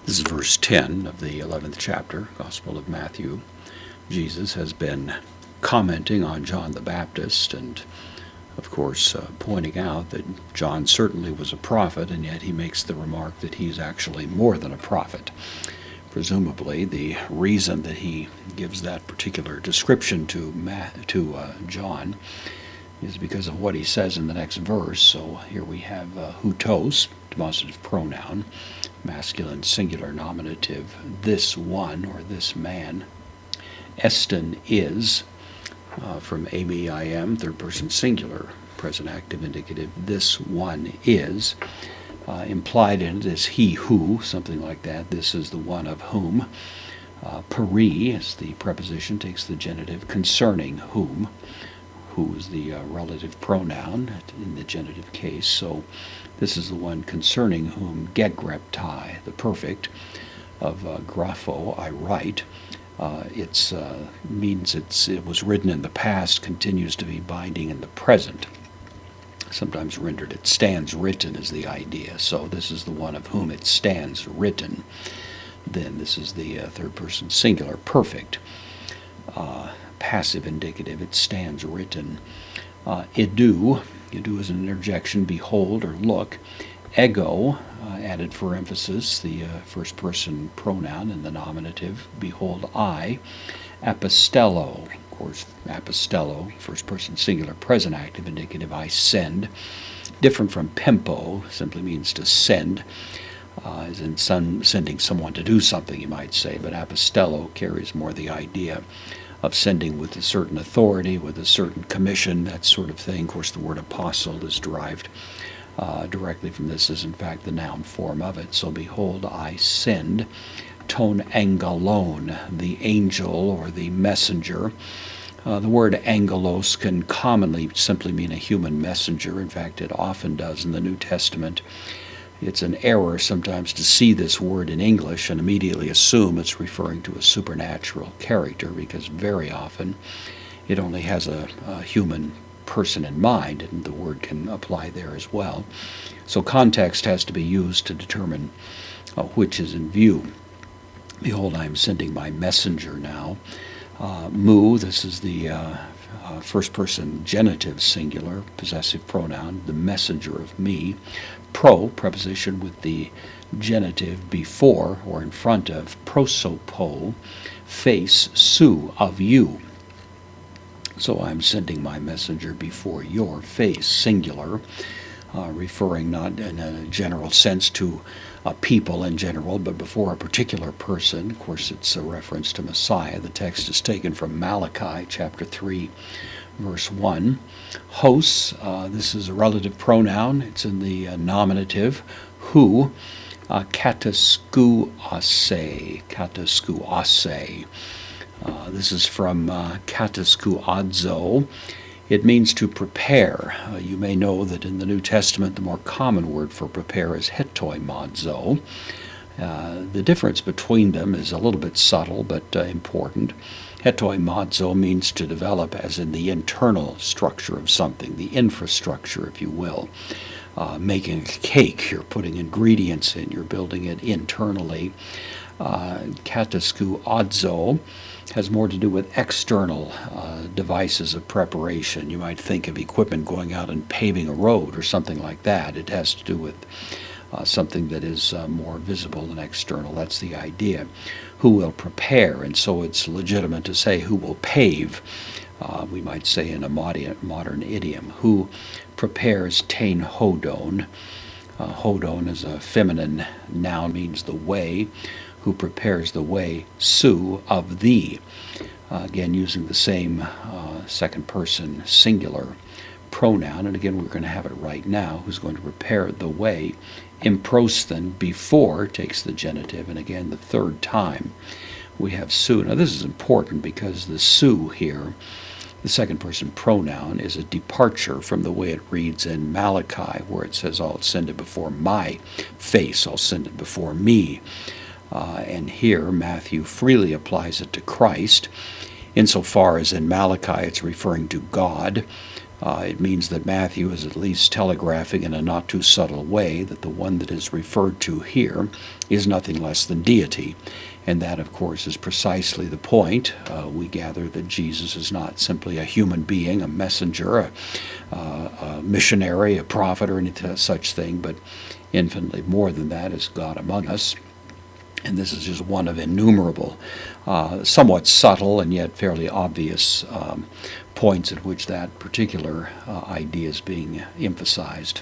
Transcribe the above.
This is verse 10 of the 11th chapter, Gospel of Matthew. Jesus has been commenting on John the Baptist and, of course, pointing out that John certainly was a prophet, and yet he makes the remark that he's actually more than a prophet. Presumably, the reason that he gives that particular description to John is because of what he says in the next verse. So here we have hutos, demonstrative pronoun, masculine singular nominative, this one or this man. Estin is, from am, third person singular, present active indicative, this one is. Implied in it is he who, something like that. This is the one of whom. Peri, as the preposition, takes the genitive concerning whom. Who is the relative pronoun in the genitive case. So this is the one concerning whom gegreptai, the perfect of grapho, I write. It was written in the past, continues to be binding in the present. Sometimes rendered it stands written is the idea. So this is the one of whom it stands written. Then this is the third person singular, perfect. Passive indicative, it stands written. Idu is an interjection, behold or look. Ego, added for emphasis, the first person pronoun in the nominative, behold I. Apostello, of course, apostello, first person singular, present active indicative, I send. Different from pempo, simply means to send, as in sending someone to do something, you might say, but apostello carries more the idea of sending with a certain authority, with a certain commission, that sort of thing. Of course, the word apostle is derived directly from this, is in fact the noun form of it. So behold, I send. Ton angelon, the angel or the messenger. The word angelos can commonly simply mean a human messenger. In fact, it often does in the New Testament. It's an error sometimes to see this word in English and immediately assume it's referring to a supernatural character, because very often it only has a human person in mind, and the word can apply there as well. So context has to be used to determine which is in view. Behold, I am sending my messenger now. Mu, this is the first person genitive singular, possessive pronoun, the messenger of me. Pro, preposition with the genitive before or in front of, prosopo, face, su, of you. So I'm sending my messenger before your face, singular, referring not in a general sense to people in general, but before a particular person. Of course, it's a reference to Messiah. The text is taken from Malachi chapter 3, verse 1. Hos, this is a relative pronoun. It's in the nominative. Who, kataskuase. This is from kataskuadzo. It means to prepare. You may know that in the New Testament the more common word for prepare is hetoimazo. The difference between them is a little bit subtle but important. Hetoimazo means to develop as in the internal structure of something, the infrastructure, if you will. Making a cake, you're putting ingredients in, you're building it internally. Kataskuadzo has more to do with external devices of preparation. You might think of equipment going out and paving a road or something like that. It has to do with something that is more visible than external. That's the idea. Who will prepare? And so it's legitimate to say who will pave. We might say in a modern idiom. Who prepares tein hodon. Hodon is a feminine noun, means the way. Who prepares the way, su, of thee. Again, using the same second person singular pronoun, and again we're going to have it right now. Who's going to prepare the way? Improsthen, before, takes the genitive, and again the third time we have su. Now this is important because the su here, the second person pronoun, is a departure from the way it reads in Malachi, where it says, I'll send it before my face, I'll send it before me. And here Matthew freely applies it to Christ, insofar as in Malachi it's referring to God, It means that Matthew is at least telegraphing in a not too subtle way that the one that is referred to here is nothing less than deity. And that, of course, is precisely the point. We gather that Jesus is not simply a human being, a messenger, a missionary, a prophet, or any such thing, but infinitely more than that is God among us. And this is just one of innumerable, somewhat subtle and yet fairly obvious points at which that particular idea is being emphasized.